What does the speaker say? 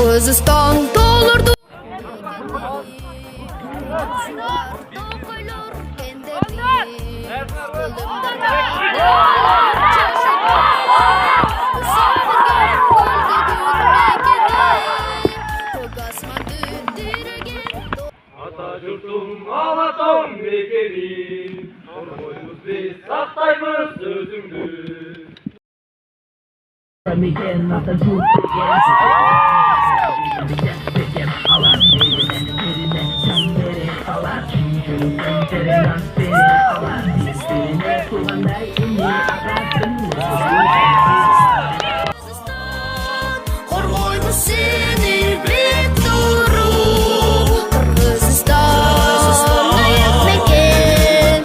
Kızıstan doldurdu. Atatürk'üm Anadolu bekeri, ormoyuz biz saktayımız sözümdür. Miguel Atatürk, yes.